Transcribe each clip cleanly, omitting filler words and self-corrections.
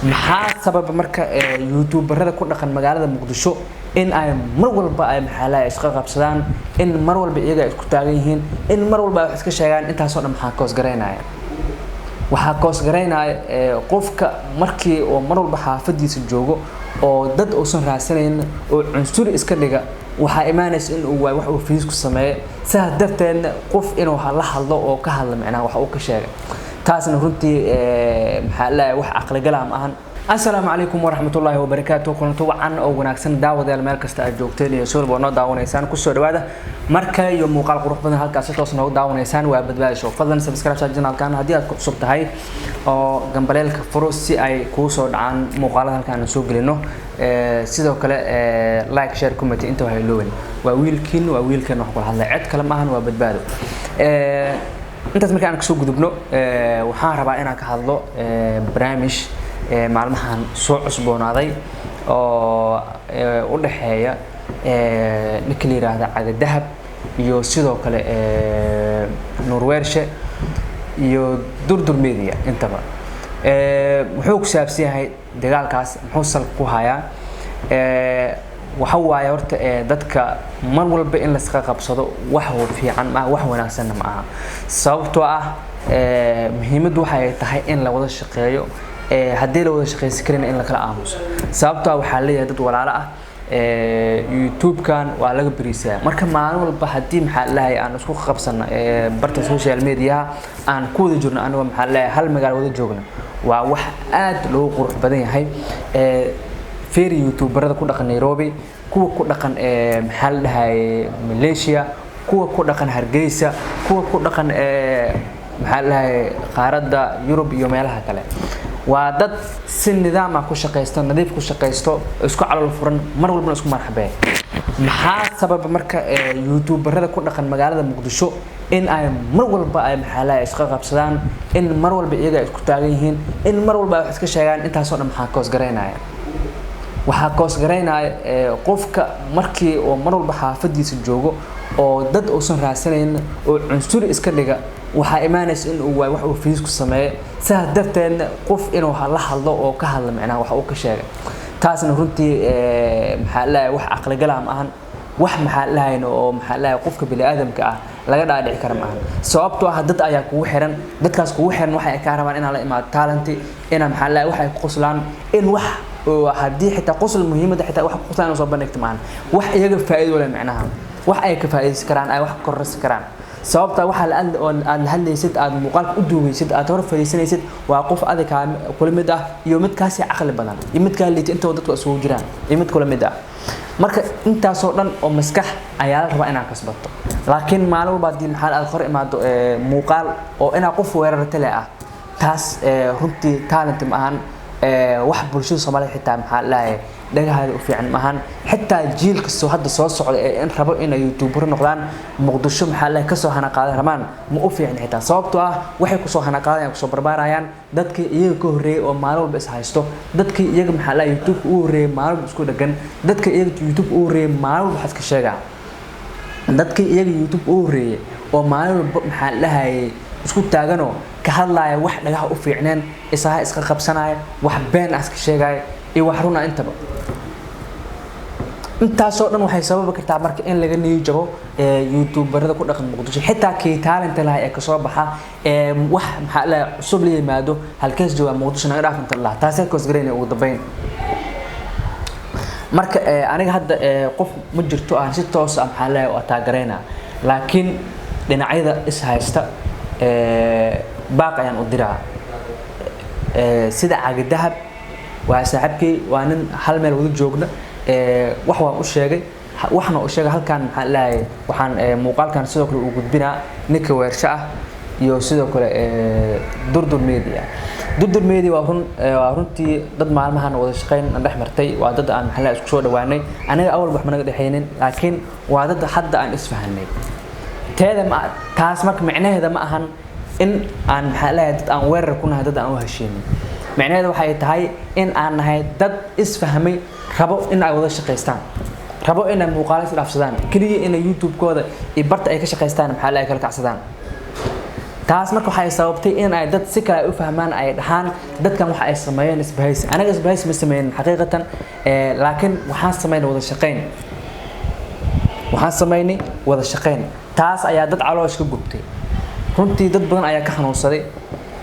maxaa sababa marka youtuberada ku dhaqan magaalada Muqdisho in ay mar walba ay maxaa isqa qabsadaan in mar walba iyaga isku taagan yihiin in mar walba wax iska sheegaan intaas oo dhan waxaa koos gareynaya qofka markii oo mar walba xaafadiisa joogo oo dad uusan raasanayn oo cunsuri iska dhiga waxa imaanaysa in uu wax uu fiis ku sameeyo saa darteed qof inuu la hadlo oo ka hadla macnaha wax uu ka sheegay taasna runtii maxaa wax aqli galaam ahan السلام عليكم ورحمة الله وبركاته كنت وعن أو وناكسن دعوة المركز تأجوكتين يسول بنا دعوة نيسان كسر هذا مركز يوم مقال قروح بدنا هالكاسة توصلنا دعوة نيسان وابد شوف فضلا سبسكرايب شجنا كان هدية صبت هاي جنب لك فروسي أي كوسود عن مقال هالكان نسوق لأنه سيدو كلا لايك شير كومنت أنتوا هيلوين وويلكن وحقول هلا عد كلام أهن وابد باله أنت تمكن أنك سوق دبنو وحارب أنا كهذا برامج maalmahan soo cusboonaaday oo u dhaxeeya ninka la yiraahdo Caga Dahab iyo sidoo kale Norweershe iyo Durdur Media intaba wuxuu ku saabsan yahay dagaalkaas muxuu sal ku hayaa waxa waaye horta dadka mar walba in la iska qabsado wax fiican ma wax wanaagsan ma aha sababtoo ah muhiimadu waxay tahay in la wada shaqeeyo haddii la wada shaqeysan karin in la kala aamuso sababtoo waxa leeyahay dad walaalo ah YouTube kan waa laga bariisaa marka maalin walba hadii maxaa lahayn aan isku qabsano barta social media aan ku wada jirno anaga maxaa lahayn hal magaalo wada joogno waa wax aad loo qurux badan yahay feer YouTuberada ku dhaqan Nairobi kuwa ku dhaqan maxaa lahayn Malaysia kuwa ku dhaqan Hargeysa kuwa ku dhaqan maxaa lahayn qaaradda Yurub iyo meelaha kale waa dad si nidaam ah ku shaqeysto nadiif ku shaqeysto isku calool furan mar walba isku marxabay maxaa sababa marka youtuberada ku dhaqan magaalada Muqdisho in ay mar walba ay maxaa isqa qabsadaan in mar walba iyaga isku taagan yihiin in mar walba wax iska sheegaan intaas oo dhan waxaa koos gareynaya qofka markii oo mar walba xaafadiisa joogo oo dad uusan raasanayn oo cunsuri iska dhiga waxa imaanaysa in uu wax uu fiis ku sameeyo saa darteed qof inuu la hadlo oo ka hadla macnaha wax uu ka sheegay taasna runtii maxaa wax aqli galaam ahan wax maxaa lahayn oo maxaa qofka bini aadamka ah laga dhaadhici karo maahan sababtoo ah dad ayaa kugu xiran dadkaas kugu xiran waxay ka rabaan in la imaado talent ina maxaa waxay ku qoslaan in wax hadii xitaa qosl muhiimada xitaa wax ku qoslaan soo bandhigto maahan wax iyaga faa'iido leh macnaha wax ay ka faa'iideysan karaan ay wax kororsan karaan sababta waxa aan hadlaysid aad muuqaal u duubaysid aad hor fariisanaysid waa qof adiga kula mid ah iyo mid kaasi aqli badan iyo mid ka liita inta dadku isugu jiraan iyo mid kula mid ah marka intaas oo dhan oo maskax ayaa la rabaa inaad kasbato laakiin maalin walba hadii maxaa aad qor imaado muuqaal oo ina qof weerarta leh ah taas runtii talent ma ahan wax bulshada Soomaaliyeed xitaa maxaa lahayn dhagaha u fiican maahan xitaa jiilka soo hadda soo socda in rabo in ay YouTuber noqdaan Muqdisho maxaa la ka soo hana qaadan ramaan ma u fiican xitaa sababtoo ah waxay ku soo hana qaadayaan ku soo barbaarayaan dadkii iyaga ka horeeyay oo maalin walba is haysto dadkii iyaga maxaa la YouTube u horeeyay maalin isku dhagan dadkii iyaga YouTube u horeeyay maalin wax ka sheegaa dadkii iyaga YouTube u horeeyay oo maalin walba maxaa lahayn isku taagano ka hadlaaya wax dhagaha u fiicneen isaha iska qabsanaya wax been aska sheegay iyo wax runa intaba intaas oo dhan waxay sabab kartaa marka in laga niyo jabo youtuberada ku dhaqan Muqdisho xitaa kii talent laha ee ka soo baxa wax maxaa la cusub la yimaado halkaas jooga Muqdisho naga dhaafanta Allah taas ay koos gareynay ugu dambeyn marka aniga hadda qof ma jirto aan si toos ah maxaa la oo taageerayna laakiin dhinacyada is haysta baaqayaan u diraa sida Caga Dahab waa saaxiibkii waa nin hal meel wada joogna wax waan u sheegay waxna u sheegay halkan maxaa lahayn waxaan muuqaalkan sidoo kale u gudbinaa ninka weersha ah iyo sidoo kale Durdur Media waa runtii dad maalmahan wada shaqeyn dhex martay waa dad aan maxaa isku soo dhawaanay anaga awal wax ma naga dhaxeeynin laakiin waa dad hadda aan isfahanay taas marka macnaheeda ma ahan in aan maxaa lahayn dad aan weerar ku nahay dad aan u heshiinin macnaheedu waxay tahay in aan nahay dad isfahmay rabo in ay wada shaqeystaan rabo in ay muuqaal is dhaafsadaan kaliya in YouTube kooda iyo barta ay ka shaqeystaan maxaa la kala kacsadaan taas marka waxay sababtay in ay dad si kale u fahmaan ay dhahaan dadkan waxa ay sameeyeen isbahaysi anaga isbahaysi ma sameeyeen xaqiiqatan laakiin waxaan sameeynay wada shaqeyn taas ayaa dad caloosh ka gubtay runtii dad badan ayaa ka xanuunsaday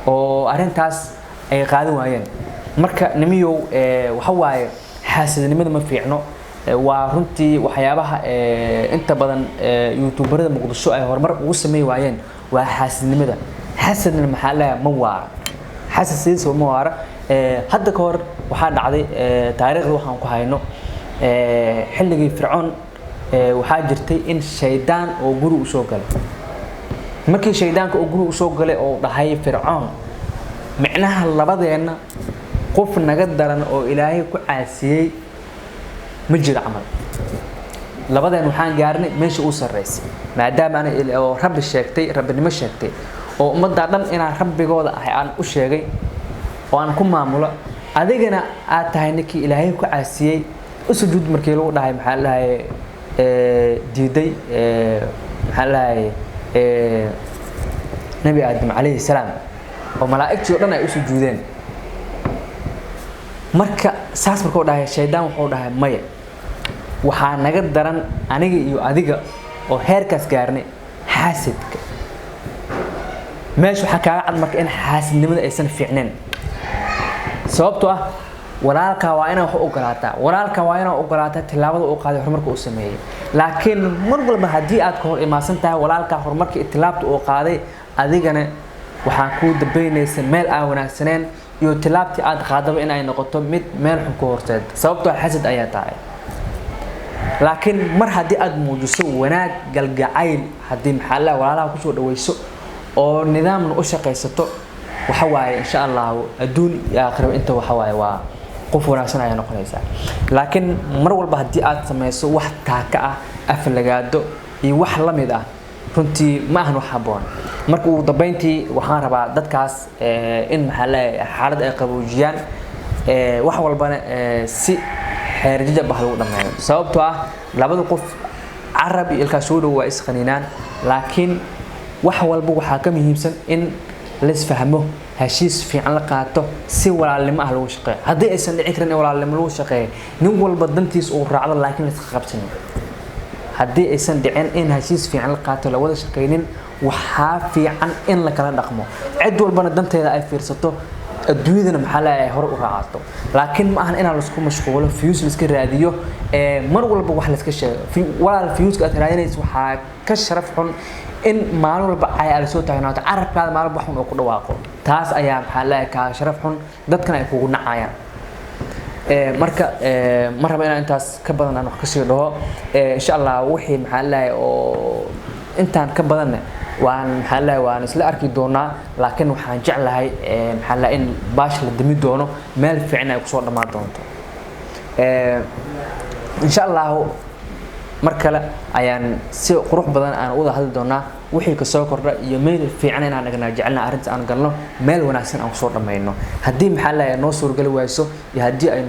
oo arintaas ay qaadan waayeen marka nimiyow waxa waaye xaasidnimada ma fiicno waa runtii waxyaabaha inta badan youtuberada muqdisho ay horumar ugu sameey waayeen waa xaasidnimada xasadna maxaa la ma waara xasad sidoo ma waara hadda ka hor waxa dhacday taariikhda waxaan ku hayno xilligii fircoon waxa jirtay in shaydaan oo guri u soo galay markii shaydaanka oo guri u soo galay oo dhahay fircoon macnaha labadeena qof naga daran oo ilaahay ku caasiyay ma jiro amal labadeen waxaan gaarnay meesha uu sareysay maadaama aan rabbi sheegtay rabbinimo sheegtay oo ummadda dhan inaan rabbigooda ahay aan u sheegay oo aan ku maamulo adigana aad tahay ninkii ilaahay ku caasiyay u sujuud markii lagu dhahay maxaa la diiday maxaa la nabi aadam alayhi salaam oo malaa'iktii dhan ay u sujuudeen marka saas markuu dhahay shaydaan wuxuu dhahay maya waxaa naga daran aniga iyo adiga oo heerkaas gaarnay xaasidka meesha waxa ka cad marka in xaasidnimada aysan fiicneen sababtoo ah walaalka waa inaan wax u ogolaataa tilaabada uu qaaday horumarka uu sameeyay laakiin mar walba hadii aad ka hor imaasan tahay walaalka horumarka tilaabta uu qaaday adigana waxaan ku dabeynaysa meel aan wanaagsaneen iyo tilaabti aad qaadaba in ay noqoto mid meel xun ku horseed sababtoo xasad ayaa tahay laakiin mar hadii aad muujiso wanaag galgacayl hadii maxalla walaalaha ku soo dhaweyso oo nidaamna u shaqeysato waxa waaye insha Allah adduun iyo aakhiro inta waxa waaye waa qof wanaagsan ay noqonaysaa laakiin mar walba hadii aad sameyso wax taaka ah aflagaado iyo wax la mid ah runtii ma ahan wax haboon marka uu dabeyntii waxaan rabaa dadkaas in maxalla xaalad ay qaboojiyaan wax walbana si xeerjida bah lagu dhameeyo sababtoo ah labada qof arab iyo ilka soo dhaw waa isqaninaan laakiin wax walba waxa ka muhiimsan in la isfahmo heshiis fiican la qaato si walaalnimo ah lagu shaqeeyo hadii aysan dhici karin walaalnimo lagu shaqeeyo nin walba dantiis uu raacdo laakiin la iska qabsan hadii aysan dhicin in heshiis fiican la qaato la wada shaqeynin waxa fiican in la kala dhaqmo cid walbana danteeda ay fiirsato adduunyada maxaa la hor u raacato laakiin ma ahan in la isku mashquulo fiyus la iska raadiyo mar walba wax la iska sheego walaal fiyuska aad raadinayso waxa ka sharaf xun in maalin walba ay la soo taagnaato carabkaada maalin wax xun oo ku dhawaaqo taas ayaa maxaa la ka sharaf xun dadkan ay kugu nacayaan marka ma rabo inaan intaas ka badan aan wax ka sii dhaho insha Allah wixii maxaa la oo intaan ka badan waan maxalla waan isla arki doonaa laakiin waxaan jeclahay maxalla in baash la dimi doono meel fiican ay ku soo dhamaan doonto insha Allah markale ayaan si qurux badan aan u wada hadli doonaa wixii ka soo kordha iyo meel fiican inaan naga jecelna arinta aan galno meel wanaagsan aan ku soo dhameeyno hadii maxalla ay noo suurgal wayso iyo hadii ay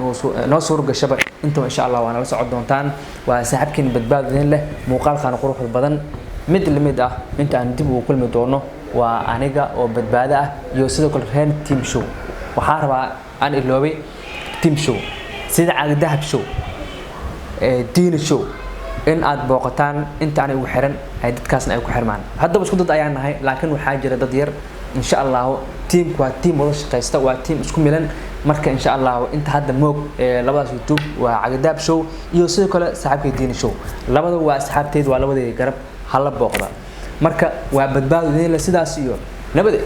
noo suurgashaba inta insha Allah waan la socod doontaan waa saaxiibkiin badbaadin leh muuqaalkan qurux badan mid lamid ah inta aan dib ugu kulmi doono waa aniga oo badbaada ah iyo sidoo kale Reen Team Show waxa rabaa aan iloobay Team Show sida caag dahab show Diin Show in aad booqataan inta aan ugu xiran ay dadkaasna ay ku xirmaan haddaba isku dad ayaan nahay laakiin waxa jira dad yar insha Allah teamku waa team wada shaqeysta waa team isku milan marka insha Allah inta hadda moog labadaas YouTube waa caag dahab show iyo sidoo kale saaxiibkay Diin Show labada waa asxaabteed waa labada garab hala booqda marka waa badbaado idin la sidaas iyo nabad